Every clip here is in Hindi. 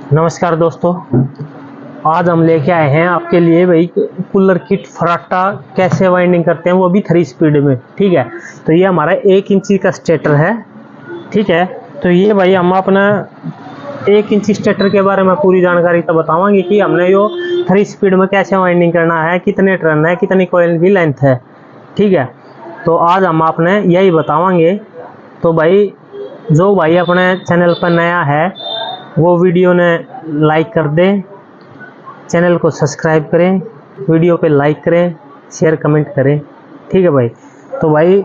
नमस्कार दोस्तों, आज हम लेके आए हैं आपके लिए भाई कूलर किट फराटा कैसे वाइंडिंग करते हैं, वो भी 3 स्पीड में। ठीक है, तो ये हमारा 1 इंची का स्टेटर है। ठीक है, तो ये भाई हम अपना 1 इंची स्टेटर के बारे में पूरी जानकारी तो बतावांगे कि हमने यो 3 स्पीड में कैसे वाइंडिंग करना है, कितने टर्न है, कितनी कॉइल की लेंथ है। ठीक है, तो आज हम आपने यही बतावांगे। तो भाई जो भाई अपने चैनल पर नया है वो वीडियो ने लाइक कर दें, चैनल को सब्सक्राइब करें, वीडियो पे लाइक करें, शेयर कमेंट करें। ठीक है भाई, तो भाई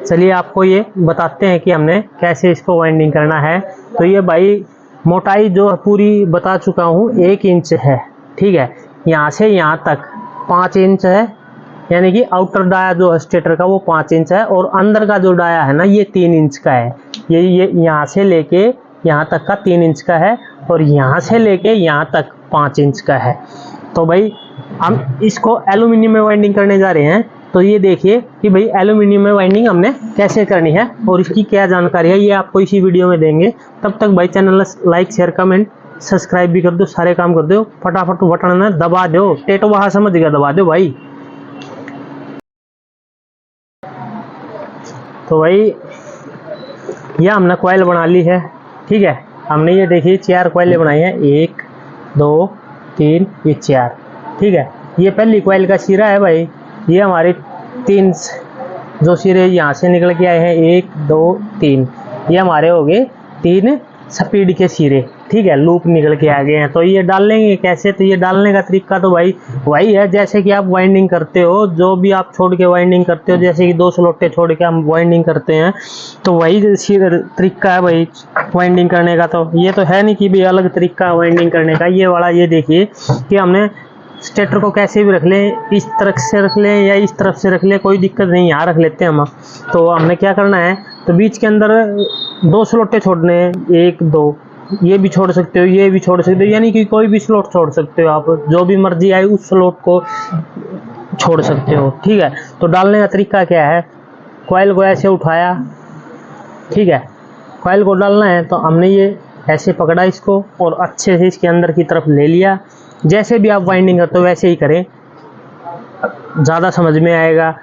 चलिए आपको ये बताते हैं कि हमने कैसे इसको वाइंडिंग करना है। तो ये भाई मोटाई जो पूरी बता चुका हूँ 1 इंच है। ठीक है, यहाँ से यहाँ तक 5 इंच है, यानी कि आउटर डाया जो है स्टेटर का वो 5 इंच है, और अंदर का जो डाया है ना ये 3 इंच का है। ये यहाँ से लेके यहाँ तक का 3 इंच का है, और यहाँ से लेके यहाँ तक 5 इंच का है। तो भाई हम इसको एल्यूमिनियम में वाइंडिंग करने जा रहे हैं। तो ये देखिए कि भाई एल्यूमिनियम में वाइंडिंग हमने कैसे करनी है और इसकी क्या जानकारी है, ये आपको इसी वीडियो में देंगे। तब तक भाई channel like share comment subscribe भी कर दो, सारे काम कर दो, फटाफट बटन ना दबा दो, टेटो वहाँ समझ गया, दबा दो भाई। तो भाई ये हमने कॉइल बना ली है। ठीक है, हमने ये देखिए 4 कॉइलें बनाई हैं, 1 2 3 ये 4। ठीक है, ये पहली कॉइल का सिरा है भाई। ये हमारे 3 जो सिरे यहाँ से निकल के आए हैं, 1 2 3, ये हमारे हो गए 3 स्पीड के सिरे। ठीक है, लूप निकल के आ गए हैं। तो ये डाल लेंगे कैसे, तो ये डालने का तरीका तो भाई वही है जैसे कि आप वाइंडिंग करते हो, जो भी आप छोड़ के वाइंडिंग करते हो, जैसे कि 2 स्लोटे छोड़ के हम वाइंडिंग करते हैं, तो वही तरीका है भाई वाइंडिंग करने का। तो ये तो है नहीं कि भी अलग तरीका वाइंडिंग करने का। ये वाला ये देखिए कि हमने स्टेटर को कैसे भी रख लें, इस तरफ से रख लें या इस तरफ से रख लें, कोई दिक्कत नहीं, यहाँ रख लेते हैं हम। तो हमने क्या करना है, तो बीच के अंदर 2 स्लोटे छोड़ने हैं, 1 2, ये भी छोड़ सकते हो, ये भी छोड़ सकते हो, यानी कि कोई भी स्लॉट छोड़ सकते हो आप, जो भी मर्जी आए उस स्लॉट को छोड़ सकते हो। ठीक है, तो डालने का तरीका क्या है, कॉइल को ऐसे उठाया। ठीक है, कॉइल को डालना है तो हमने ये ऐसे पकड़ा इसको और अच्छे से इसके अंदर की तरफ ले लिया। जैसे भी आप वाइंडिंग करते हो वैसे ही करें, ज़्यादा समझ में आएगा।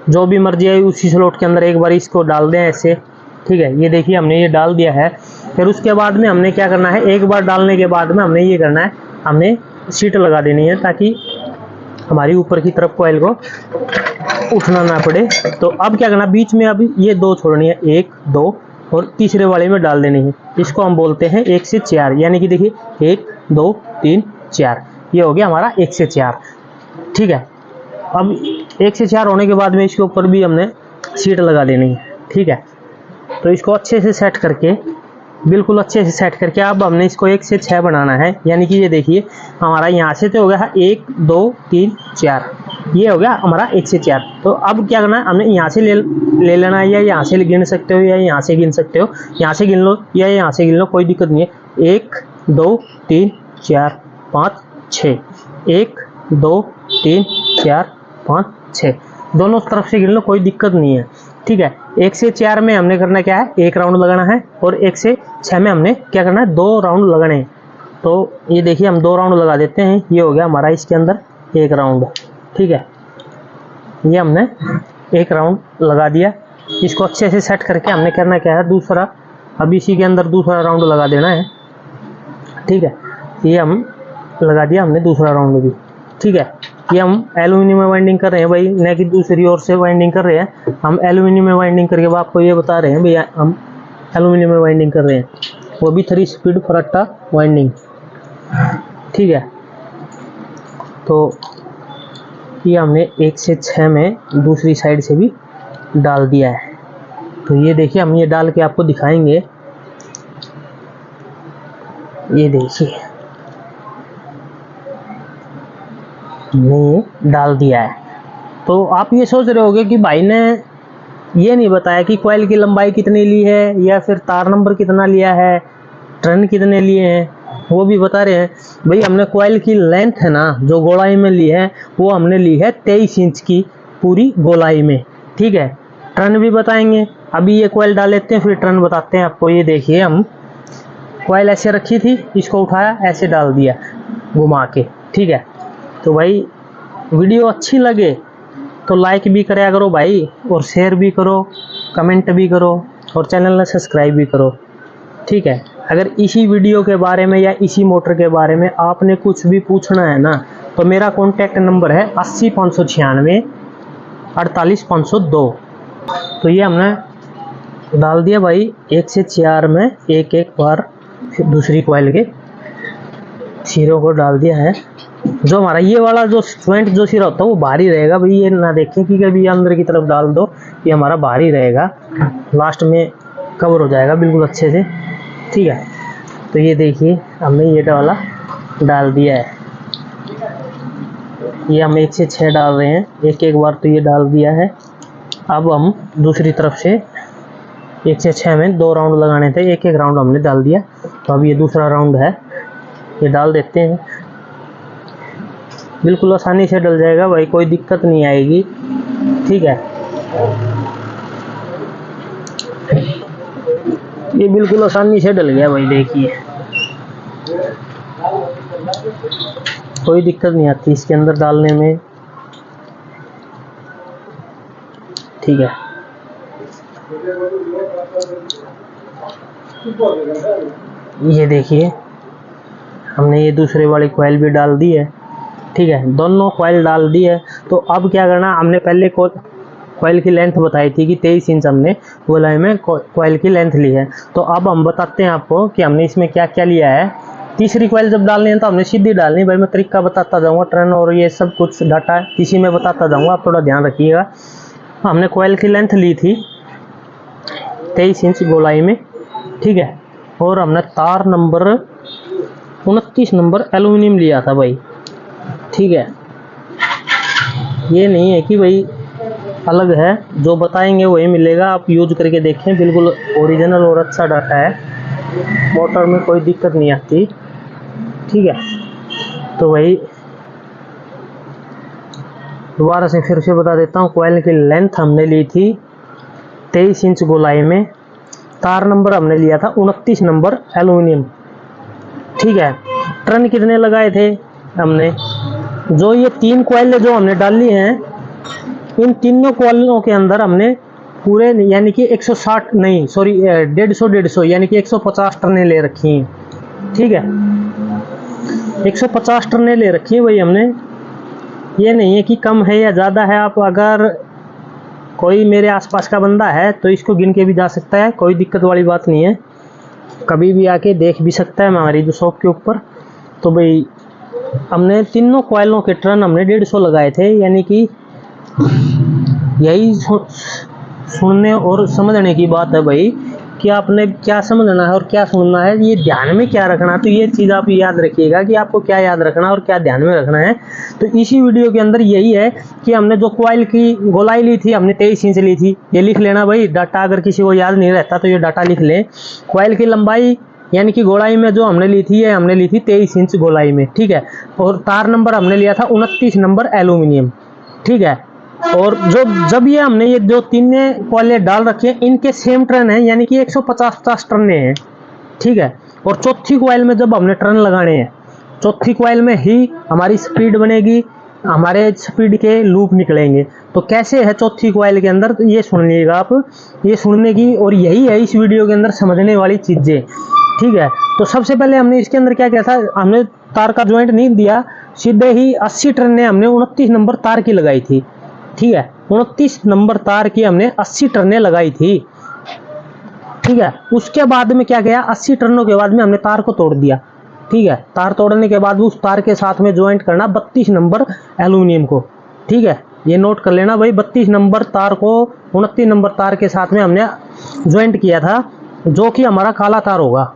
जो भी मर्जी आए उसी स्लॉट के अंदर एक बार इसको डाल दें ऐसे। ठीक है, ये देखिए हमने ये डाल दिया है। फिर उसके बाद में हमने क्या करना है, एक बार डालने के बाद में हमने ये करना है, हमने सीट लगा देनी है ताकि हमारी ऊपर की तरफ कॉइल को उठना ना पड़े। तो अब क्या करना, बीच में अब ये 2 छोड़नी है, 1 2, और तीसरे वाले में डाल देनी है। इसको हम बोलते हैं 1 से 4, यानी कि देखिए 1 2 3 4, ये हो गया हमारा 1 से 4। ठीक है, अब 1 से 4 होने के बाद में इसके ऊपर भी हमने सीट लगा देनी है। ठीक है, तो इसको अच्छे से सेट करके, बिल्कुल अच्छे से सेट करके अब हमने इसको 1 से 6 बनाना है। यानी कि ये देखिए हमारा यहाँ से तो हो गया 1 2 3 4, ये हो गया हमारा 1 से 4। तो अब क्या करना है, हमने यहाँ से ले लेना है, या यहाँ से गिन सकते हो या यहाँ से गिन सकते हो, यहाँ से गिन लो या यहाँ से गिन लो, कोई दिक्कत नहीं है। 1 2 3 4 5 6, 1 2 3 4 5 6, दोनों तरफ से गिन लो, कोई दिक्कत नहीं है। ठीक है, 1 से 4 में हमने करना क्या है, 1 राउंड लगाना है, और 1 से 6 में हमने क्या करना है, 2 राउंड लगाने हैं। तो ये देखिए हम 2 राउंड लगा देते हैं, ये हो गया हमारा इसके अंदर 1 राउंड। ठीक है, ये हमने 1 राउंड लगा दिया। इसको अच्छे से सेट करके हमने करना क्या है, दूसरा, अब इसी के अंदर दूसरा राउंड लगा देना है। ठीक है, ये हम लगा दिया हमने दूसरा राउंड भी। ठीक है, ये हम एल्यूमिनियम में वाइंडिंग कर रहे हैं भाई, न कि दूसरी ओर से वाइंडिंग कर रहे हैं। हम एल्यूमिनियम में वाइंडिंग करके आपको ये बता रहे हैं भैया, हम एल्यूमिनियम में वाइंडिंग कर रहे हैं, वो भी 3 स्पीड फराटा वाइंडिंग। ठीक है, तो ये हमने 1 से 6 में दूसरी साइड से भी डाल दिया है। तो ये देखिए हम ये डाल के आपको दिखाएंगे, ये देखिए हमने डाल दिया है। तो आप ये सोच रहे होंगे कि भाई ने ये नहीं बताया कि कॉइल की लंबाई कितनी ली है, या फिर तार नंबर कितना लिया है, टर्न कितने लिए हैं, वो भी बता रहे हैं। भाई हमने कॉइल की लेंथ है ना जो गोलाई में ली है, वो हमने ली है 23 इंच की पूरी गोलाई में। ठीक है, टर्न भी बताएंगे। अभी ये कॉइल डाल लेते हैं फिर टर्न बताते हैं आपको। ये देखिए हम कॉइल ऐसे रखी थी, इसको उठाया ऐसे डाल दिया घुमा के, ठीक है। तो भाई वीडियो अच्छी लगे तो लाइक भी करा करो भाई, और शेयर भी करो, कमेंट भी करो, और चैनल में सब्सक्राइब भी करो, ठीक है। अगर इसी वीडियो के बारे में या इसी मोटर के बारे में आपने कुछ भी पूछना है ना, तो मेरा कॉन्टैक्ट नंबर है 80 596 48 502। तो ये हमने डाल दिया भाई 1 से 4 में एक एक बार, फिर दूसरी कॉइल के सिरों को डाल दिया है। जो हमारा ये वाला जो जॉइंट जो सिरा होता है वो भारी रहेगा भाई, ये ना देखें कि कभी अंदर की तरफ डाल दो, ये हमारा भारी रहेगा, लास्ट में कवर हो जाएगा बिल्कुल अच्छे से, ठीक है। तो ये देखिए हमने ये वाला डाल दिया है, ये हम 1 से 6 डाल रहे हैं, एक एक बार तो ये डाल दिया है। अब हम दूसरी तरफ से 1 से 6 में 2 राउंड लगाने थे, एक एक राउंड हमने डाल दिया। तो अब ये दूसरा राउंड है, ये डाल देते हैं, बिल्कुल आसानी से डल जाएगा भाई, कोई दिक्कत नहीं आएगी, ठीक है। ये बिल्कुल आसानी से डल गया भाई, देखिए कोई दिक्कत नहीं आती इसके अंदर डालने में, ठीक है। ये देखिए हमने ये दूसरे वाली कॉइल भी डाल दी है, ठीक है, दोनों कॉइल डाल दी है। तो अब क्या करना, हमने पहले कॉइल की लेंथ बताई थी कि 23 इंच हमने गोलाई में कॉइल की लेंथ ली है। तो अब हम बताते हैं आपको कि हमने इसमें क्या क्या लिया है। तीसरी कॉइल जब डालनी है तो हमने सीधी डालनी भाई, मैं तरीका बताता जाऊंगा, टर्न और ये सब कुछ डाटा इसी में बताता जाऊंगा, आप थोड़ा ध्यान रखिएगा। हमने कॉइल की लेंथ ली थी 23 इंच गोलाई में, ठीक है, और हमने तार नंबर 29 नंबर एल्यूमिनियम लिया था भाई, ठीक है। ये नहीं है कि भाई अलग है, जो बताएंगे वही मिलेगा, आप यूज करके देखें, बिल्कुल ओरिजिनल और अच्छा डाटा है, मोटर में कोई दिक्कत नहीं आती, ठीक है। तो भाई दोबारा से फिर से बता देता हूँ, कॉइल की लेंथ हमने ली थी 23 इंच गोलाई में, तार नंबर हमने लिया था 29 नंबर एल्यूमिनियम, ठीक है। टर्न कितने लगाए थे हमने, जो ये 3 कॉइलें जो हमने डाली हैं, इन तीनों कॉइलों के अंदर हमने पूरे यानी कि 160 नहीं सॉरी 150 यानी कि 150 टर्नें ले रखी हैं, ठीक है। 150 टर्नें ले रखी है भाई हमने, ये नहीं है कि कम है या ज़्यादा है। आप अगर कोई मेरे आसपास का बंदा है तो इसको गिन के भी जा सकता है, कोई दिक्कत वाली बात नहीं है, कभी भी आके देख भी सकता है हमारी जो शॉप के ऊपर। तो भाई हमने तीनों कॉइलों के टर्न हमने 150 लगाए थे, यानी कि यही सुनने और समझने की बात है भाई कि आपने क्या समझना है और क्या सुनना है, ये ध्यान में क्या रखना है। तो ये चीज़ आप याद रखिएगा कि आपको क्या याद रखना है और क्या ध्यान में रखना है। तो इसी वीडियो के अंदर यही है कि हमने जो कॉइल की गोलाई ली थी हमने 23 इंच ली थी, ये लिख लेना भाई डाटा, अगर किसी को याद नहीं रहता तो ये डाटा लिख लें। कॉइल की लंबाई यानी कि गोलाई में जो हमने ली थी, ये हमने ली थी 23 इंच गोलाई में, ठीक है। और तार नंबर हमने लिया था 29 नंबर एल्यूमिनियम, ठीक है। और जब ये हमने ये जो 3 कॉइलें डाल रखी हैं, इनके सेम टर्न है, यानी कि 150 टर्ने हैं, ठीक है। और चौथी कॉइल में जब हमने टर्न लगाने हैं, चौथी कॉइल में ही हमारी स्पीड बनेगी, हमारे स्पीड के लूप निकलेंगे। तो कैसे है चौथी कॉइल के अंदर, तो ये सुन लीजिएगा आप, ये सुनने की और यही है इस वीडियो के अंदर समझने वाली चीज़ें, ठीक है। तो सबसे पहले हमने इसके अंदर क्या किया था, हमने तार का ज्वाइंट नहीं दिया, सीधे ही 80 टर्ने हमने 29 नंबर तार की लगाई थी, ठीक है। 29 नंबर तार की हमने 80 टर्नें लगाई थी, ठीक है। उसके बाद में क्या किया, 80 टर्नों के बाद में हमने तार को तोड़ दिया, ठीक है। तार तोड़ने के बाद उस तार के साथ में ज्वाइंट करना 32 नंबर एल्यूमिनियम को, ठीक है। ये नोट कर लेना भाई, 32 नंबर तार को 29 नंबर तार के साथ में हमने ज्वाइंट किया था, जो कि हमारा काला तार होगा,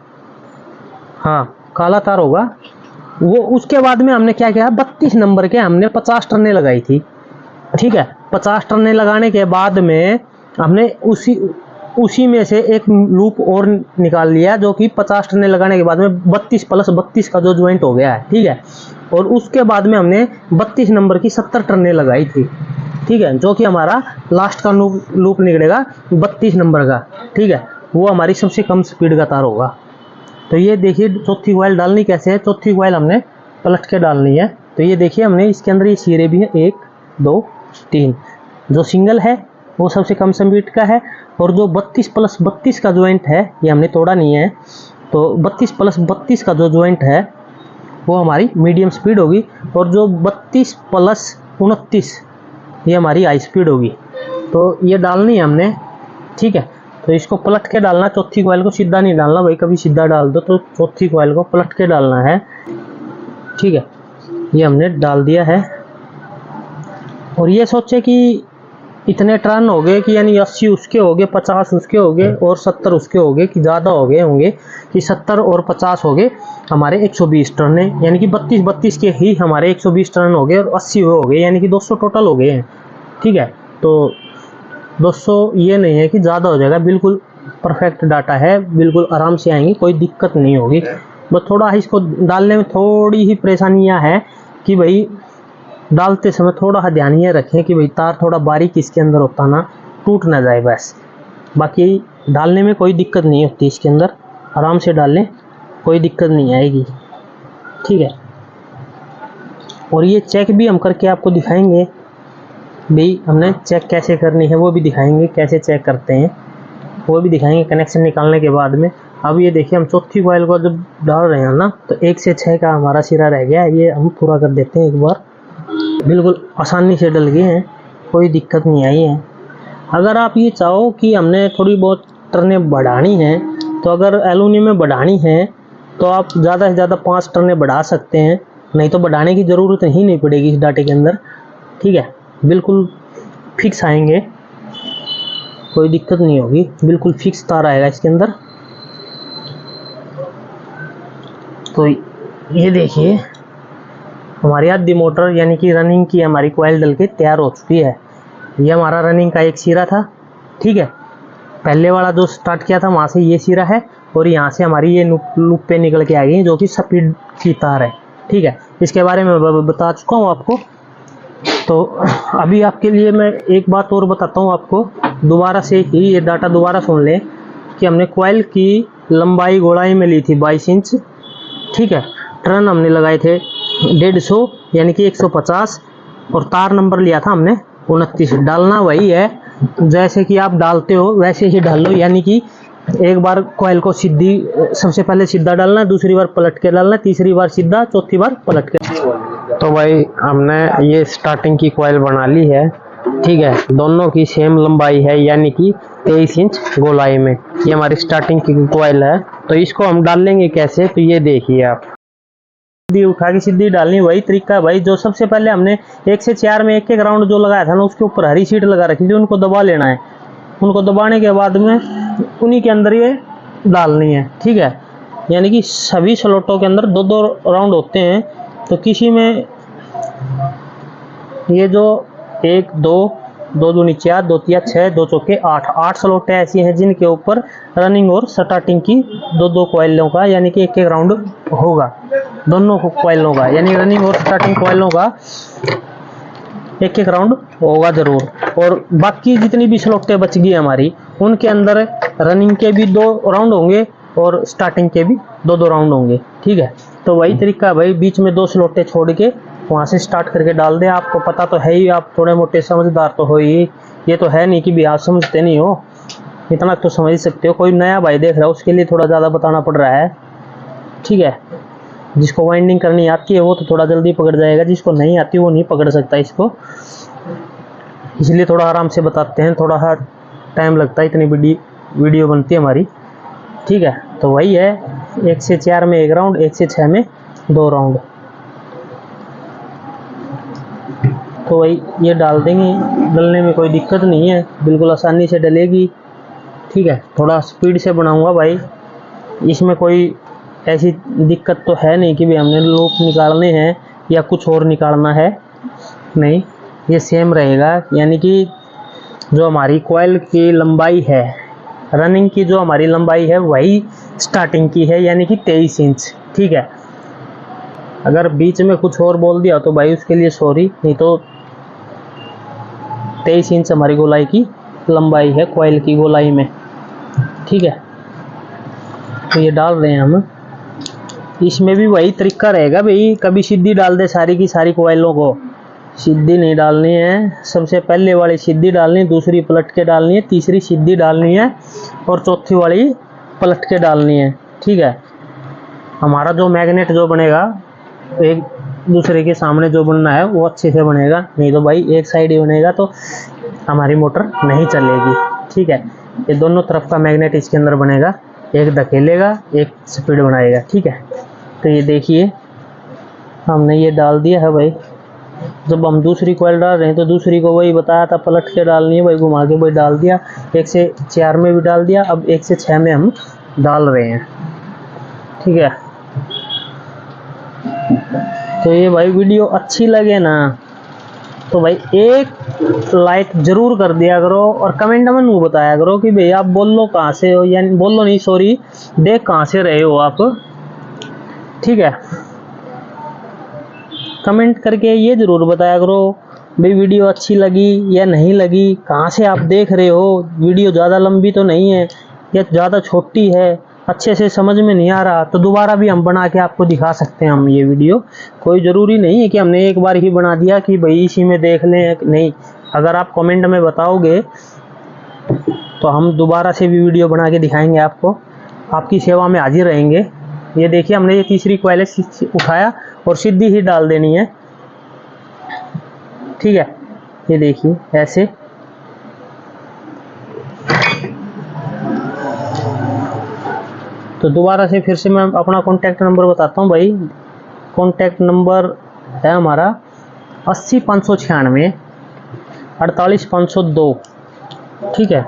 हाँ काला तार होगा वो। उसके बाद में हमने क्या किया, 32 नंबर के हमने 50 टर्नें लगाई थी, ठीक है। 50 टर्नें लगाने के बाद में हमने उसी में से एक लूप और निकाल लिया, जो कि 50 टर्नें लगाने के बाद में 32 + 32 का जो ज्वाइंट हो गया है, ठीक है। और उसके बाद में हमने 32 नंबर की 70 टर्नें लगाई थी, ठीक है, जो कि हमारा लास्ट का लूप निकलेगा 32 नंबर का, ठीक है। वो हमारी सबसे कम स्पीड का तार होगा, तो ये देखिए चौथी कॉइल डालनी कैसे है, चौथी कॉइल हमने पलट के डालनी है। तो ये देखिए हमने इसके अंदर ये सिरे भी है 1 2 3, जो सिंगल है वो सबसे कम स्पीड का है, और जो 32+32 का ज्वाइंट है ये हमने तोड़ा नहीं है, तो 32+32 का जो ज्वाइंट है वो हमारी मीडियम स्पीड होगी, और जो 32+29 ये हमारी हाई स्पीड होगी। तो ये डालनी है हमने, ठीक है। तो इसको पलट के डालना, चौथी कॉइल को सीधा नहीं डालना भाई, कभी सीधा डाल दो, तो चौथी कॉइल को पलट के डालना है, ठीक है। ये हमने डाल दिया है, और ये सोचे कि इतने टर्न हो गए कि यानी 80 उसके हो गए, 50 उसके हो गए और 70 उसके हो गए, कि ज़्यादा हो गए होंगे, कि 70 और 50 हो गए हमारे 120 टर्न है, यानी कि 32 के ही हमारे 120 टर्न हो गए, और 80 हो गए, यानी कि 200 टोटल हो गए हैं, ठीक है। तो 200 ये नहीं है कि ज़्यादा हो जाएगा, बिल्कुल परफेक्ट डाटा है, बिल्कुल आराम से आएंगी, कोई दिक्कत नहीं होगी। बस थोड़ा इसको डालने में थोड़ी ही परेशानियां हैं कि भाई डालते समय थोड़ा सा ध्यान ये रखें कि भाई तार थोड़ा बारीक इसके अंदर होता ना, टूट ना जाए बस। बाकी डालने में कोई दिक्कत नहीं होती, इसके अंदर आराम से डाल लें, कोई दिक्कत नहीं आएगी, ठीक है। और ये चेक भी हम करके आपको दिखाएंगे भाई, हमने चेक कैसे करनी है वो भी दिखाएंगे, कैसे चेक करते हैं वो भी दिखाएंगे कनेक्शन निकालने के बाद में। अब ये देखिए हम चौथी कॉइल को जब डाल रहे हैं ना, तो 1 से 6 का हमारा सिरा रह गया, ये हम पूरा कर देते हैं एक बार। बिल्कुल आसानी से डल गए हैं, कोई दिक्कत नहीं आई है। अगर आप ये चाहो कि हमने थोड़ी बहुत टर्नें बढ़ानी हैं, तो अगर एलुमिनियम में बढ़ानी है तो आप ज़्यादा से ज़्यादा 5 टर्नें बढ़ा सकते हैं, नहीं तो बढ़ाने की ज़रूरत ही नहीं पड़ेगी इस डाटे के अंदर, ठीक है। बिल्कुल फिक्स आएंगे, कोई दिक्कत नहीं होगी, बिल्कुल फिक्स तार आएगा इसके अंदर। तो ये देखिए हमारी आधी मोटर यानी कि रनिंग की हमारी कॉइल डल के तैयार हो चुकी है। ये हमारा रनिंग का एक सिरा था, ठीक है। पहले वाला जो स्टार्ट किया था वहाँ से ये सिरा है, और यहाँ से हमारी ये लूप पे निकल के आ गई जो कि स्पीड की तार है, ठीक है। इसके बारे में बता चुका हूँ आपको। तो अभी आपके लिए मैं एक बात और बताता हूँ आपको, दोबारा से ही ये डाटा दोबारा सुन लें कि हमने कॉइल की लंबाई गोलाई में ली थी 22 इंच, ठीक है। टर्न हमने लगाए थे 150 यानी कि 150, और तार नंबर लिया था हमने 29। डालना वही है जैसे कि आप डालते हो वैसे ही डाल लो, यानी कि एक बार कॉइल को सीधी, सबसे पहले सीधा डालना, दूसरी बार पलट के डालना, तीसरी बार सीधा, चौथी बार पलट के। तो भाई हमने ये स्टार्टिंग की कॉइल बना ली है, ठीक है। दोनों की सेम लंबाई है यानी कि 23 इंच गोलाई में, ये हमारी स्टार्टिंग की कॉइल है। तो इसको हम डाल लेंगे कैसे, तो ये देखिए आप, सीधी उठा के सीधी डालनी, वही तरीका है भाई। जो सबसे पहले हमने 1 से 4 में एक राउंड जो लगाया था ना, उसके ऊपर हरी शीट लगा रखी थी, उनको दबा लेना है। उनको दबाने के बाद में उन्हीं के अंदर ये डालनी है, ठीक है। यानी कि सभी स्लॉटों के अंदर 2-2 राउंड होते हैं, तो किसी में ये जो 1 2 2 दूनी 4 2 3 6 2 चौके 8 स्लॉटें ऐसी हैं जिनके ऊपर रनिंग और स्टार्टिंग की 2-2 कॉइलों का यानी कि 1-1 राउंड होगा, दोनों कॉइलों का, यानी रनिंग और स्टार्टिंग कॉइलों का 1-1 राउंड होगा जरूर। और बाकी जितनी भी स्लॉटें बच गई हमारी, उनके अंदर रनिंग के भी 2 राउंड होंगे और स्टार्टिंग के भी 2-2 राउंड होंगे, ठीक है। तो वही तरीका है भाई, बीच में 2 स्लॉटें छोड़ के वहाँ से स्टार्ट करके डाल दे। आपको पता तो है ही, आप थोड़े मोटे समझदार तो हो ही, ये तो है नहीं कि भी आप समझते नहीं हो, इतना तो समझ सकते हो। कोई नया भाई देख रहा है उसके लिए थोड़ा ज़्यादा बताना पड़ रहा है, ठीक है। जिसको वाइंडिंग करनी आती है वो तो थोड़ा जल्दी पकड़ जाएगा, जिसको नहीं आती वो नहीं पकड़ सकता इसको, इसलिए थोड़ा आराम से बताते हैं, थोड़ा सा टाइम लगता है, इतनी बड़ी वीडियो बनती है हमारी, ठीक है। तो वही है, 1 से 4 में 1 राउंड, 1 से 6 में 2 राउंड। तो वही ये डाल देंगे, डलने में कोई दिक्कत नहीं है, बिल्कुल आसानी से डलेगी, ठीक है। थोड़ा स्पीड से बनाऊंगा भाई, इसमें कोई ऐसी दिक्कत तो है नहीं कि भी हमने लूप निकालने हैं या कुछ और निकालना है, नहीं, ये सेम रहेगा। यानी कि जो हमारी कॉइल की लंबाई है, रनिंग की जो हमारी लंबाई है वही स्टार्टिंग की है, यानी कि 23 इंच, ठीक है। अगर बीच में कुछ और बोल दिया तो भाई उसके लिए सॉरी, नहीं तो 23 इंच हमारी गोलाई की लंबाई है कॉइल की गोलाई में, ठीक है। तो ये डाल रहे हैं हम। इसमें भी वही तरीका रहेगा भाई, कभी सीधी डाल दे सारी की सारी कोयलों को, सीधी नहीं डालनी है। सबसे पहले वाली सीधी डालनी है, दूसरी पलट के डालनी है, तीसरी सीधी डालनी है और चौथी वाली पलट के डालनी है। ठीक है, हमारा जो मैग्नेट जो बनेगा एक दूसरे के सामने जो बनना है वो अच्छे से बनेगा, नहीं तो भाई एक साइड ही बनेगा तो हमारी मोटर नहीं चलेगी। ठीक है, ये दोनों तरफ का मैग्नेट इसके अंदर बनेगा, एक धकेलेगा एक स्पीड बनाएगा। ठीक है, तो ये देखिए हमने ये डाल दिया है भाई। जब हम दूसरी कॉइल डाल रहे हैं तो दूसरी को वही बताया था पलट के डालनी है भाई, घुमा के भाई डाल दिया, 1 से 4 में भी डाल दिया, अब 1 से 6 में हम डाल रहे हैं। ठीक है, तो ये भाई वीडियो अच्छी लगे ना तो भाई एक लाइक जरूर कर दिया करो और कमेंट में नहीं बताया करो कि भाई आप बोलो कहाँ से हो, यानी बोलो नहीं सॉरी, देख कहाँ से रहे हो आप। ठीक है, कमेंट करके ये ज़रूर बताया करो भाई वीडियो अच्छी लगी या नहीं लगी, कहाँ से आप देख रहे हो, वीडियो ज़्यादा लंबी तो नहीं है या ज़्यादा छोटी है, अच्छे से समझ में नहीं आ रहा तो दोबारा भी हम बना के आपको दिखा सकते हैं हम ये वीडियो। कोई ज़रूरी नहीं है कि हमने एक बार ही बना दिया कि भाई इसी में देख लें, नहीं, अगर आप कमेंट में बताओगे तो हम दोबारा से भी वीडियो बना के दिखाएंगे आपको, आपकी सेवा में हाजिर रहेंगे। ये देखिए हमने ये तीसरी कॉइल उठाया और सीधी ही डाल देनी है। ठीक है, ये देखिए ऐसे। तो दोबारा से फिर से मैं अपना कॉन्टैक्ट नंबर बताता हूँ भाई। कॉन्टैक्ट नंबर है हमारा 80 596 48 502। ठीक है,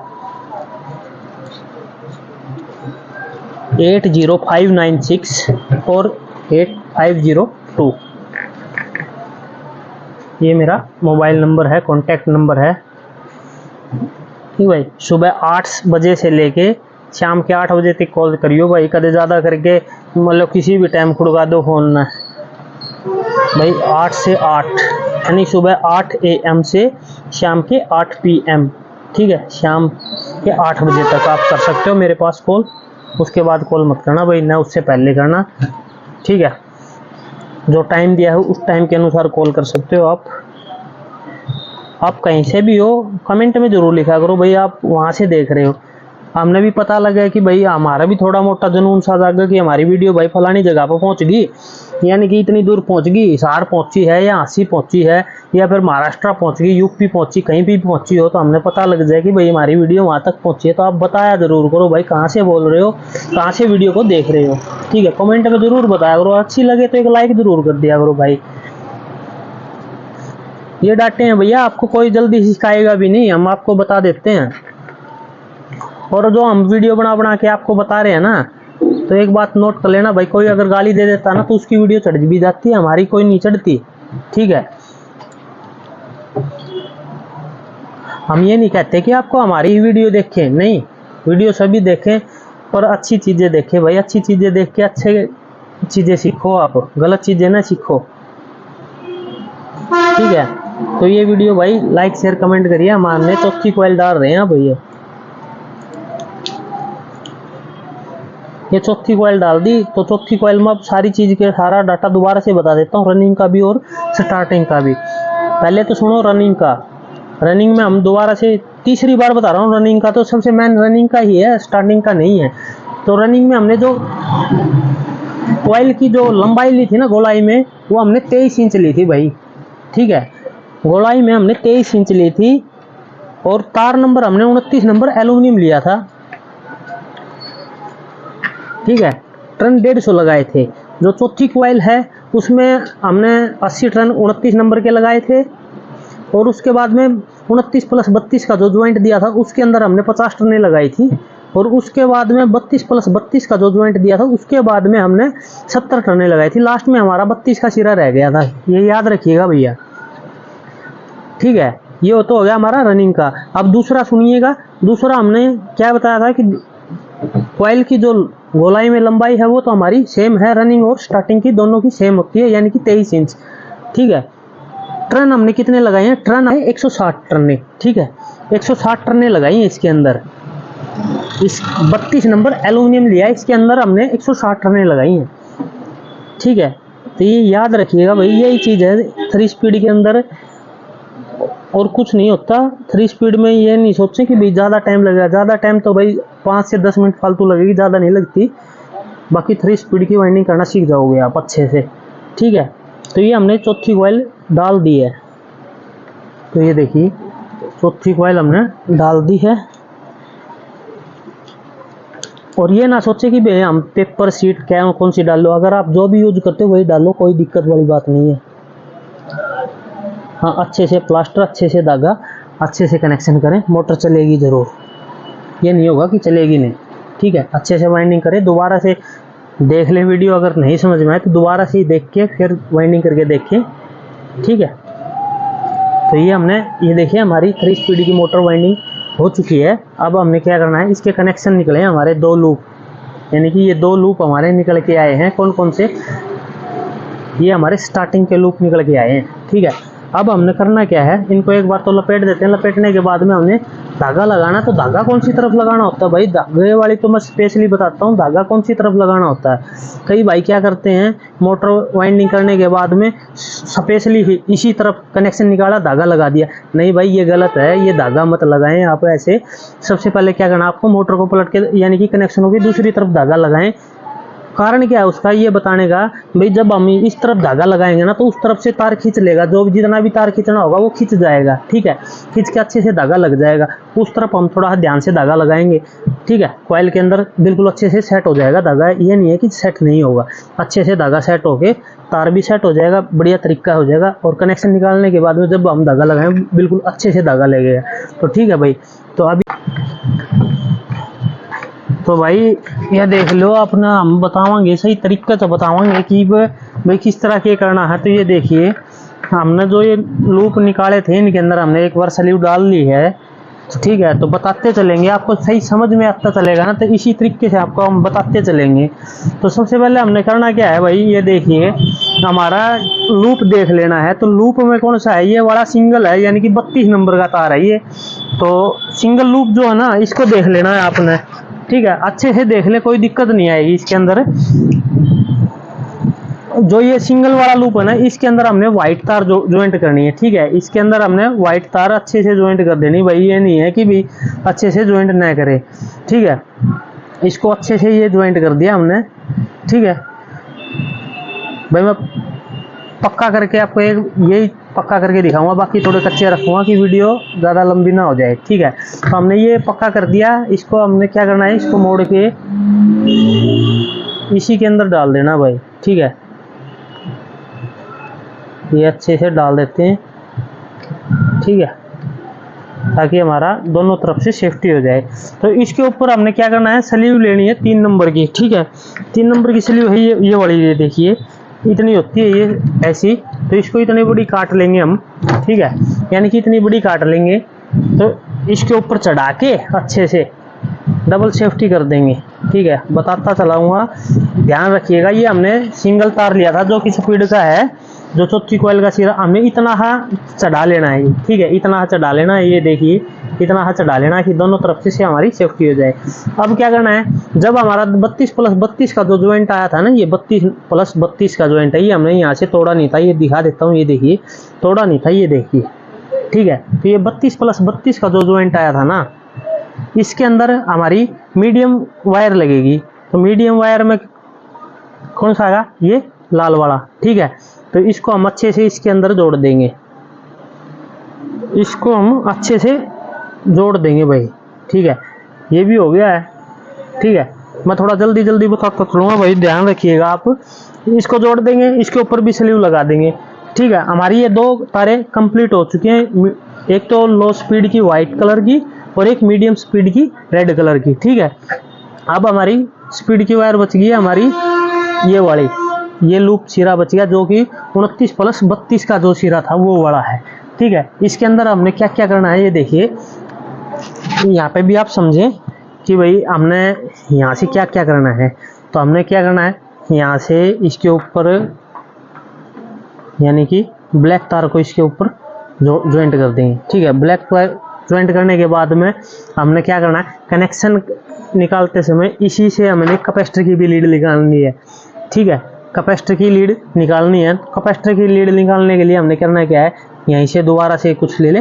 80596 और 8502 ये मेरा मोबाइल नंबर है, कॉन्टैक्ट नंबर है। ठीक भाई, सुबह 8 बजे से लेके शाम के 8 बजे तक कॉल करियो भाई, कदे ज़्यादा करके मतलब किसी भी टाइम खुड़का दो फ़ोन ना भाई। 8 से 8 यानी सुबह 8 AM से शाम के 8 PM। ठीक है, शाम के 8 बजे तक आप कर सकते हो मेरे पास कॉल, उसके बाद कॉल मत करना भाई, ना उससे पहले करना। ठीक है, जो टाइम दिया है उस टाइम के अनुसार कॉल कर सकते हो आप कहीं से भी हो, कमेंट में ज़रूर लिखा करो भाई आप वहाँ से देख रहे हो। हमने भी पता लगा कि भाई हमारा भी थोड़ा मोटा जुनून सा जागा कि हमारी वीडियो भाई फलानी जगह पर पहुंच गई, यानी कि इतनी दूर पहुंच गई, हिसार पहुंची है या हांसी पहुंची है या फिर महाराष्ट्र पहुंच गई, यूपी पहुंची, कहीं भी पहुंची हो तो हमने पता लग जाए कि भाई हमारी वीडियो वहां तक पहुंची है। तो आप बताया जरूर करो भाई कहाँ से बोल रहे हो, कहाँ से वीडियो को देख रहे हो। ठीक है, कमेंट में जरूर बताया करो, अच्छी लगे तो एक लाइक जरूर कर दिया करो भाई। ये डांटे हैं भैया, आपको कोई जल्दी सिखाएगा भी नहीं, हम आपको बता देते हैं। और जो हम वीडियो बना के आपको बता रहे हैं ना, तो एक बात नोट कर लेना भाई, कोई अगर गाली दे देता ना तो उसकी वीडियो चढ़ भी जाती है, हमारी कोई नहीं चढ़ती। ठीक है, हम ये नहीं कहते कि आपको हमारी ही वीडियो देखें, नहीं, वीडियो सभी देखें पर अच्छी चीज़ें देखें भाई, अच्छी चीज़ें देख के अच्छे चीज़ें सीखो, आप गलत चीज़ें ना सीखो। ठीक है, तो ये वीडियो भाई लाइक शेयर कमेंट करिए। हमने चौथी कॉइल डाल रहे हैं भैया, ये चौथी कॉइल डाल दी। तो चौथी कॉइल में अब सारी चीज़ के सारा डाटा दोबारा से बता देता हूँ, रनिंग का भी और स्टार्टिंग का भी। पहले तो सुनो रनिंग का, रनिंग में हम दोबारा से तीसरी बार बता रहा हूँ रनिंग का, तो सबसे मेन रनिंग का ही है, स्टार्टिंग का नहीं है। तो रनिंग में हमने जो कॉइल की जो लंबाई ली थी ना गोलाई में, वो हमने 23 इंच ली थी भाई। ठीक है, गोलाई में हमने 23 इंच ली थी और तार नंबर हमने 29 नंबर एल्यूमिनियम लिया था। ठीक है, टर्न 150 लगाए थे। जो चौथी कॉइल है उसमें हमने 80 टर्न 29 नंबर के लगाए थे और उसके बाद में 29 + 32 का जो ज्वाइंट दिया था उसके अंदर हमने 50 टर्नें लगाई थी और उसके बाद में 32 + 32 का जो ज्वाइंट दिया था उसके बाद में हमने 70 टर्नें लगाई थी। लास्ट में हमारा 32 का सिरा रह गया था, ये याद रखिएगा भैया। ठीक है, ये तो हो गया हमारा रनिंग का। अब दूसरा सुनिएगा, दूसरा हमने क्या बताया था कि कॉइल की जो गोलाई में लंबाई है वो तो हमारी सेम है, रनिंग और स्टार्टिंग की दोनों की सेम होती है, यानी कि 23 इंच। ठीक है, टर्न हमने कितने लगाए हैं, टर्न है 160 टर्नें। ठीक है, 160 टर्नें लगाई हैं इसके अंदर, इस 32 नंबर एल्यूमिनियम लिया है, इसके अंदर हमने 160 टर्नें लगाई हैं। ठीक है। तो ये याद रखिएगा भाई, यही चीज़ है 3 स्पीड के अंदर, और कुछ नहीं होता। 3 स्पीड में ये नहीं सोचें कि भाई ज़्यादा टाइम लगेगा, ज़्यादा टाइम तो भाई 5 से 10 मिनट फालतू लगेगी, ज़्यादा नहीं लगती। बाकी 3 स्पीड की वाइंडिंग करना सीख जाओगे आप अच्छे से, ठीक है। तो ये हमने चौथी कॉइल डाल दी है। तो ये देखिए चौथी कॉइल हमने डाल दी है। और ये ना सोचे कि भाई हम पेपर सीट क्या कौन सी डाल लो, अगर आप जो भी यूज करते हो वही डालो, कोई दिक्कत वाली बात नहीं है। हाँ, अच्छे से प्लास्टर, अच्छे से धागा, अच्छे से कनेक्शन करें, मोटर चलेगी ज़रूर, ये नहीं होगा कि चलेगी नहीं, ठीक है। अच्छे से वाइंडिंग करें, दोबारा से देख ले वीडियो, अगर नहीं समझ में आए तो दोबारा से ही देख के फिर वाइंडिंग करके देखें, ठीक है। तो ये हमने, ये देखिए हमारी 3 स्पीड की मोटर वाइंडिंग हो चुकी है। अब हमने क्या करना है, इसके कनेक्शन निकले हैं हमारे 2 लूप, यानी कि ये 2 लूप हमारे निकल के आए हैं। कौन कौन से, ये हमारे स्टार्टिंग के लूप निकल के आए हैं, ठीक है। अब हमने करना क्या है, इनको एक बार तो लपेट देते हैं। लपेटने के बाद में हमने धागा लगाना। तो धागा कौन सी तरफ लगाना होता है भाई, धागे वाली तो मैं स्पेशली बताता हूँ, धागा कौन सी तरफ लगाना होता है। कई भाई क्या करते हैं, मोटर वाइंडिंग करने के बाद में स्पेशली इसी तरफ कनेक्शन निकाला, धागा लगा दिया। नहीं भाई, ये गलत है, ये धागा मत लगाएं आप ऐसे। सबसे पहले क्या करना आपको, मोटर को पलट के यानी कि कनेक्शनों की दूसरी तरफ धागा लगाएं। कारण क्या है उसका, ये बताने का भाई, जब हम इस तरफ धागा लगाएंगे ना तो उस तरफ से तार खींच लेगा, जो जितना भी तार खींचना होगा वो खींच जाएगा, ठीक है। खींच के अच्छे से धागा लग जाएगा। उस तरफ हम थोड़ा ध्यान से धागा लगाएंगे, ठीक है। कॉइल के अंदर बिल्कुल अच्छे से सेट हो जाएगा धागा, ये नहीं है कि सेट नहीं होगा। अच्छे से धागा सेट होके तार भी सेट हो जाएगा, बढ़िया तरीका हो जाएगा। और कनेक्शन निकालने के बाद में जब हम धागा लगाएं बिल्कुल अच्छे से धागा लगेगा। तो ठीक है भाई, तो अभी तो भाई यह देख लो अपना, हम बतावांगे सही तरीका से बतावांगे कि भाई किस तरह के करना है। तो ये देखिए हमने जो ये लूप निकाले थे इनके अंदर हमने एक बार स्लीव डाल ली है, ठीक है। तो बताते चलेंगे, आपको सही समझ में आता चलेगा ना, तो इसी तरीके से आपको हम बताते चलेंगे। तो सबसे पहले हमने करना क्या है भाई, ये देखिए हमारा लूप देख लेना है। तो लूप में कौन सा है, ये वाला सिंगल है, यानी कि 32 नंबर का तार है ये। तो सिंगल लूप जो है ना, इसको देख लेना है आपने, ठीक है। अच्छे से देख ले, कोई दिक्कत नहीं आएगी इसके अंदर। जो ये सिंगल वाला लूप है ना, इसके अंदर हमने व्हाइट तार ज्वाइंट करनी है, ठीक है। इसके अंदर हमने व्हाइट तार अच्छे से ज्वाइंट कर देनी भाई, ये नहीं है कि भी अच्छे से ज्वाइंट ना करे, ठीक है। इसको अच्छे से ये ज्वाइंट कर दिया हमने, ठीक है भाई। मैं पक्का करके आपको एक यही पक्का करके दिखाऊंगा, बाकी थोड़े कच्चे रखूंगा कि वीडियो ज़्यादा लंबी ना हो जाए, ठीक है। तो हमने ये पक्का कर दिया। इसको हमने क्या करना है, इसको मोड़ के इसी के अंदर डाल देना भाई, ठीक है। ये अच्छे से डाल देते हैं, ठीक है, ताकि हमारा दोनों तरफ से सेफ्टी हो जाए। तो इसके ऊपर हमने क्या करना है, स्लीव लेनी है 3 नंबर की, ठीक है। 3 नंबर की स्लीव है ये वाली, ये देखिए इतनी होती है ये ऐसी। तो इसको इतनी बड़ी काट लेंगे हम, ठीक है, यानी कि इतनी बड़ी काट लेंगे। तो इसके ऊपर चढ़ा के अच्छे से डबल सेफ्टी कर देंगे, ठीक है। बताता चलाऊंगा, ध्यान रखिएगा। ये हमने सिंगल तार लिया था जो कि स्पीड का है, जो चौथी कॉइल का सिरा हमें इतना हा चढ़ा लेना है, ठीक है। इतना हा चढ़ा लेना है, ये देखिए इतना हा चढ़ा लेना कि दोनों तरफ से हमारी सेफ्टी हो जाए। अब क्या करना है, जब हमारा 32+32 का जो ज्वाइंट आया था ना, ये 32+32 का ज्वाइंट है, ये हमने यहाँ से तोड़ा नहीं था, ये दिखा देता हूँ, ये देखिए तोड़ा नहीं था, ये देखिए, ठीक है। तो ये 32+32 का जो ज्वाइंट आया था ना, इसके अंदर हमारी मीडियम वायर लगेगी। तो मीडियम वायर में कौन सा आएगा, ये लाल वाला, ठीक है। तो इसको हम अच्छे से इसके अंदर जोड़ देंगे, इसको हम अच्छे से जोड़ देंगे भाई, ठीक है। ये भी हो गया है, ठीक है। मैं थोड़ा जल्दी जल्दी बताता चलूँगा भाई, ध्यान रखिएगा आप। इसको जोड़ देंगे, इसके ऊपर भी स्लीव लगा देंगे, ठीक है। हमारी ये 2 तारें कंप्लीट हो चुकी हैं, एक तो लो स्पीड की वाइट कलर की और एक मीडियम स्पीड की रेड कलर की, ठीक है। अब हमारी स्पीड की वायर बच गई है हमारी ये वाली, ये लूप सिरा बच गया जो कि 29+32 का जो सिरा था वो वाला है, ठीक है। इसके अंदर हमने क्या क्या करना है, ये देखिए यहाँ पे भी आप समझें कि भाई हमने यहाँ से क्या क्या करना है। तो हमने क्या करना है, यहाँ से इसके ऊपर यानी कि ब्लैक तार को इसके ऊपर ज्वाइंट कर देंगे, ठीक है। ब्लैक ज्वाइंट करने के बाद में हमने क्या करना है, कनेक्शन निकालते समय इसी से हमने कैपेसिटर की भी लीड निकालनी है, ठीक है। कैपेसिटर की लीड निकालनी है। कैपेसिटर की लीड निकालने के लिए हमने करना क्या है, यहीं से दोबारा से कुछ ले ले,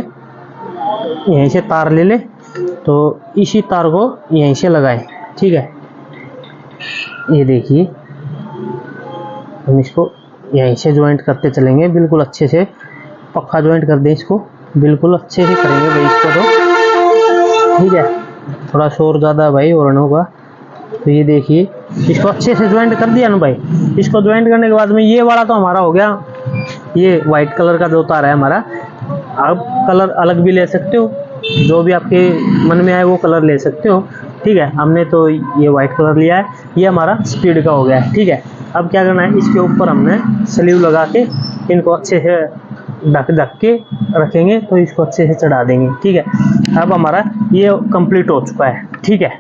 यहीं से तार ले ले, तो इसी तार को यहीं से लगाए। ठीक है, ये देखिए हम इसको यहीं से ज्वाइंट करते चलेंगे, बिल्कुल अच्छे से पक्का ज्वाइंट कर दें इसको, बिल्कुल अच्छे से करेंगे भाई इसको तो। ठीक है, थोड़ा शोर ज़्यादा भाई और होगा, तो ये देखिए इसको अच्छे से ज्वाइंट कर दिया ना भाई। इसको ज्वाइंट करने के बाद में ये वाला तो हमारा हो गया, ये वाइट कलर का जो तार है हमारा। आप कलर अलग भी ले सकते हो, जो भी आपके मन में आए वो कलर ले सकते हो। ठीक है, हमने तो ये वाइट कलर लिया है, ये हमारा स्पीड का हो गया है। ठीक है, अब क्या करना है, इसके ऊपर हमने स्लीव लगा के इनको अच्छे से ढक के रखेंगे, तो इसको अच्छे से चढ़ा देंगे। ठीक है, अब हमारा ये कंप्लीट हो चुका है। ठीक है,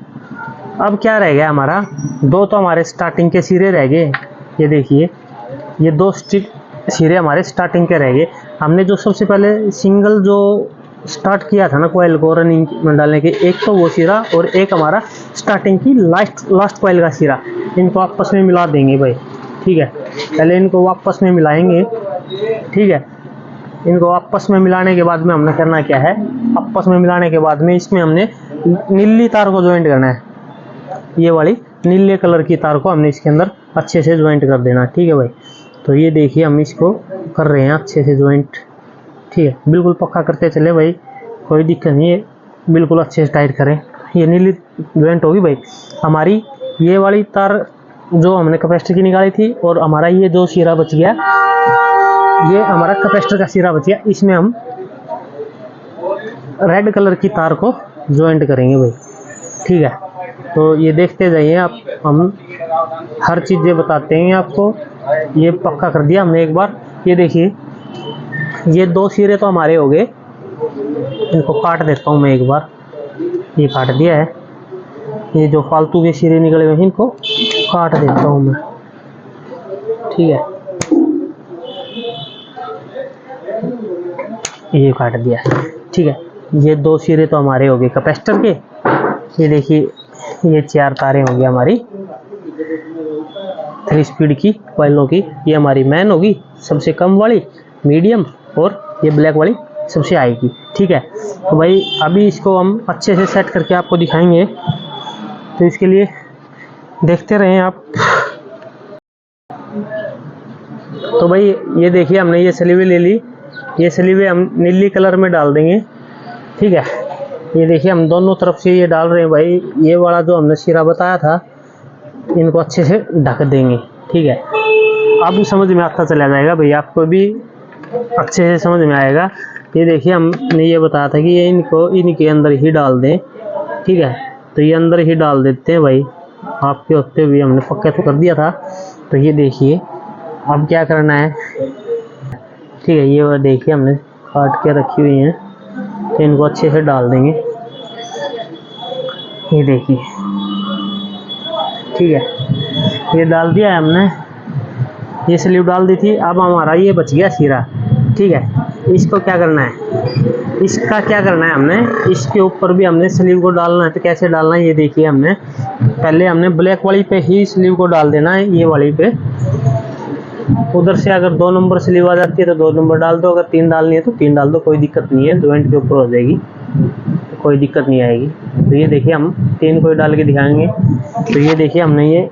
अब क्या रह गया हमारा, दो तो हमारे स्टार्टिंग के सिरे रह गए। ये देखिए ये दो सिरे हमारे स्टार्टिंग के रह गए। हमने जो सबसे पहले सिंगल जो स्टार्ट किया था ना कॉइल को रनिंग में डालने के, एक तो वो सिरा और एक हमारा स्टार्टिंग की लास्ट कॉइल का सिरा, इनको आपस में मिला देंगे भाई। ठीक है, पहले इनको आपस में मिलाएंगे। ठीक है, इनको आपस में मिलाने के बाद में हमने करना क्या है, आपस में मिलाने के बाद में इसमें हमने नीली तार को ज्वाइंट करना है। ये वाली नीले कलर की तार को हमने इसके अंदर अच्छे से ज्वाइंट कर देना। ठीक है भाई, तो ये देखिए हम इसको कर रहे हैं अच्छे से ज्वाइंट। ठीक है, बिल्कुल पक्का करते चले भाई, कोई दिक्कत नहीं है, बिल्कुल अच्छे से टाइट करें। ये नीली ज्वाइंट होगी भाई हमारी। ये वाली तार जो हमने कैपेसिटर की निकाली थी, और हमारा ये जो सिरा बच गया, ये हमारा कैपेसिटर का सिरा बच गया, इसमें हम रेड कलर की तार को ज्वाइंट करेंगे भाई। ठीक है, तो ये देखते जाइए आप, हम हर चीज़ें बताते हैं आपको। ये पक्का कर दिया हमने एक बार। ये देखिए ये दो सिरे तो हमारे हो गए, इनको काट देता हूँ मैं एक बार। ये काट दिया है, ये जो फालतू के सिरे निकले हुए हैं इनको काट देता हूँ मैं। ठीक है, ये काट दिया। ठीक है, ये दो सिरे तो हमारे हो गए कैपेसिटर के। ये देखिए ये 4 तारें होंगी हमारी 3 स्पीड की कॉइलों की। ये हमारी मैन होगी सबसे कम वाली, मीडियम, और ये ब्लैक वाली सबसे हाई की। ठीक है, तो भाई अभी इसको हम अच्छे से सेट करके आपको दिखाएंगे, तो इसके लिए देखते रहें आप। तो भाई ये देखिए हमने ये स्लीवें ले ली, ये स्लीवें हम नीली कलर में डाल देंगे। ठीक है, ये देखिए हम दोनों तरफ से ये डाल रहे हैं भाई। ये वाला जो हमने सिरा बताया था, इनको अच्छे से ढक देंगे। ठीक है, अब समझ में आता चला जाएगा भाई, आपको भी अच्छे से समझ में आएगा। ये देखिए हमने ये बताया था कि ये इनको इनके अंदर ही डाल दें। ठीक है, तो ये अंदर ही डाल देते हैं भाई, आपके होते हुए हमने पक्का तो कर दिया था। तो ये देखिए अब क्या करना है। ठीक है, ये देखिए हमने काट के रखी हुई हैं, तो इनको अच्छे से डाल देंगे। ये देखिए, ठीक है, ये डाल दिया है हमने, ये स्लीव डाल दी थी। अब हमारा ये बच गया सिरा। ठीक है, इसको क्या करना है, इसका क्या करना है, हमने इसके ऊपर भी हमने स्लीव को डालना है। तो कैसे डालना है, ये देखिए हमने पहले हमने ब्लैक वाली पे ही स्लीव को डाल देना है, ये वाली पे। उधर से अगर 2 नंबर स्लीव आ जाती है तो 2 नंबर डाल दो, अगर 3 डालनी है तो 3 डाल दो, कोई दिक्कत नहीं है, ज्वाइंट के ऊपर हो जाएगी, कोई दिक्कत नहीं आएगी। तो ये देखिए हम 3 को डाल के दिखाएंगे। तो ये देखिए हमने ये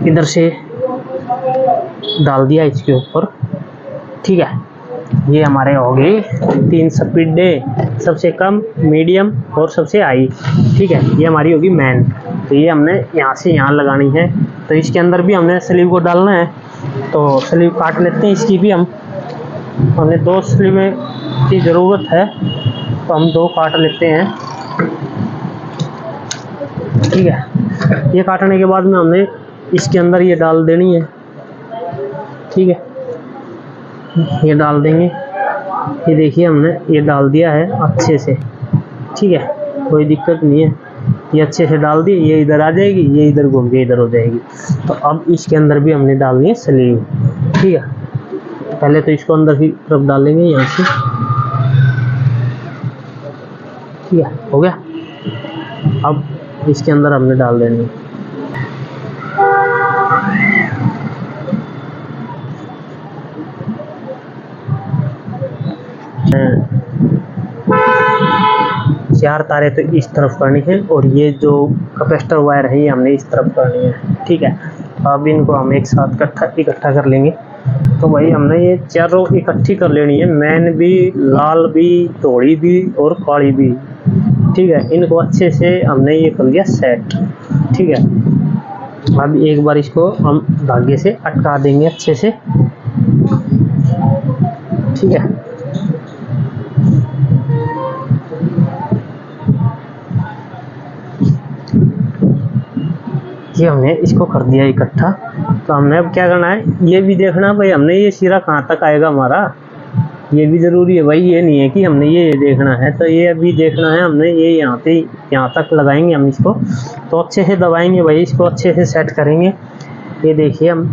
इधर से डाल दिया इसके ऊपर। ठीक है, ये हमारे हो गए 3 स्पीड डे, सबसे कम, मीडियम और सबसे हाई। ठीक है, ये हमारी होगी मैन। तो ये हमने यहाँ से यहाँ लगानी है। तो इसके अंदर भी हमने स्लीव को डालना है, तो स्लीव काट लेते हैं इसकी भी। हमने 2 स्लीवें की ज़रूरत है, तो हम 2 काट लेते हैं। ठीक है, ये काटने के बाद में हमने इसके अंदर ये डाल देनी है। ठीक है, ये डाल देंगे। ये देखिए हमने ये डाल दिया है अच्छे से। ठीक है, कोई दिक्कत नहीं है, ये अच्छे से डाल दी, ये इधर आ जाएगी, ये इधर घूम के इधर हो जाएगी। तो अब इसके अंदर भी हमने डालनी है स्लीव। ठीक है, पहले तो इसको अंदर की तरफ डालेंगे यहाँ से। ठीक है, हो गया। अब इसके अंदर हमने डाल देनी है। 4 तारे तो इस तरफ करनी है और ये जो कैपेसिटर वायर है ये हमने इस तरफ करनी है। ठीक है, अब इनको हम एक साथ इकट्ठा कर लेंगे। तो भाई हमने ये चारों इकट्ठी कर लेनी है, मैन भी, लाल भी, धोड़ी भी और काली भी। ठीक है, इनको अच्छे से हमने ये कर लिया सेट। ठीक है, अब एक बार इसको हम धागे से अटका देंगे अच्छे से। ठीक है, ये हमने इसको कर दिया इकट्ठा। तो हमने अब क्या करना है, ये भी देखना भाई हमने ये सिरा कहाँ तक आएगा हमारा, ये भी ज़रूरी है भाई। ये नहीं है कि हमने ये देखना है, तो ये अभी देखना है हमने ये यहाँ तक लगाएंगे हम इसको। तो अच्छे से दबाएंगे भाई, इसको अच्छे से सेट करेंगे। ये देखिए हम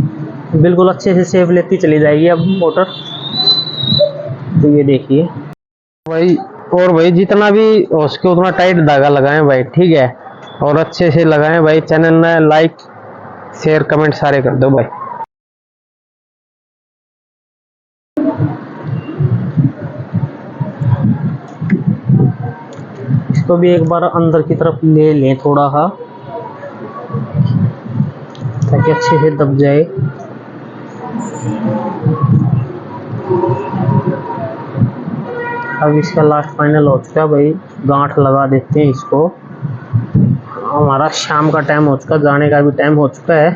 बिल्कुल अच्छे से शेप लेती चली जाएगी अब मोटर। तो ये देखिए भाई, और भाई जितना भी हो सके उतना टाइट धागा लगाएं भाई। ठीक है, और अच्छे से लगाएं भाई। चैनल में लाइक शेयर कमेंट सारे कर दो भाई। इसको भी एक बार अंदर की तरफ ले लें थोड़ा सा, ताकि अच्छे से दब जाए। अब इसका लास्ट फाइनल हो चुका है भाई, गांठ लगा देते हैं इसको। हमारा शाम का टाइम हो चुका, जाने का भी टाइम हो चुका है,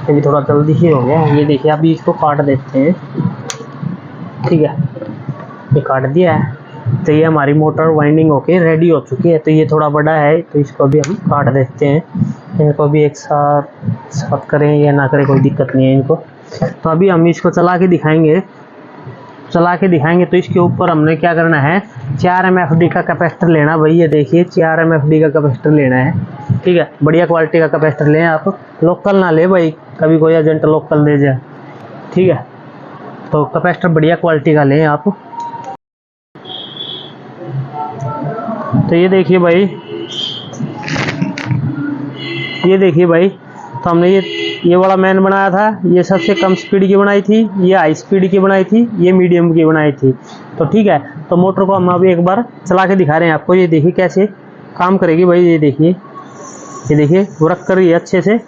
अभी थोड़ा जल्दी ही हो गया। ये देखिए अभी इसको काट देते हैं। ठीक है, ये काट दिया है। तो ये हमारी मोटर वाइंडिंग होके रेडी हो चुकी है। तो ये थोड़ा बड़ा है तो इसको भी हम काट देते हैं। इनको भी एक साथ करें या ना करें कोई दिक्कत नहीं है इनको। तो अभी हम इसको चला के दिखाएंगे। तो इसके ऊपर हमने क्या करना है, 4 MFD का कैपेसिटर लेना भाई। ये देखिए 4 MFD का कैपेसिटर लेना है। ठीक है, बढ़िया क्वालिटी का कैपेसिटर लें आप, लोकल ना ले भाई, कभी कोई एजेंट लोकल दे जाए। ठीक है, तो कैपेसिटर बढ़िया क्वालिटी का लें आप। तो ये देखिए भाई, तो हमने ये वाला मैन बनाया था। ये सबसे कम स्पीड की बनाई थी, ये हाई स्पीड की बनाई थी, ये मीडियम की बनाई थी। तो ठीक है, तो मोटर को हम अभी एक बार चला के दिखा रहे हैं आपको। ये देखिए कैसे काम करेगी भाई। ये देखिए वर्क कर रही है अच्छे से।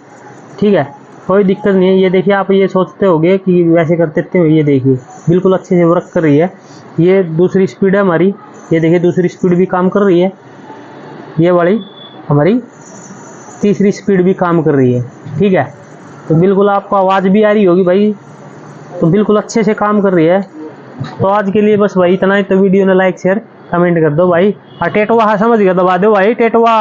ठीक है, कोई दिक्कत नहीं है। ये देखिए आप ये सोचते होंगे कि वैसे करते थे, ये देखिए बिल्कुल अच्छे से वर्क कर रही है। ये दूसरी स्पीड है हमारी, ये देखिए दूसरी स्पीड भी काम कर रही है। ये वाली हमारी तीसरी स्पीड भी काम कर रही है। ठीक है, तो बिल्कुल आपको आवाज़ भी आ रही होगी भाई, तो बिल्कुल अच्छे से काम कर रही है। तो आज के लिए बस भाई इतना ही। तो वीडियो ने लाइक शेयर कमेंट कर दो भाई। और टेटवा समझ गया, दबा दो भाई टेटवा।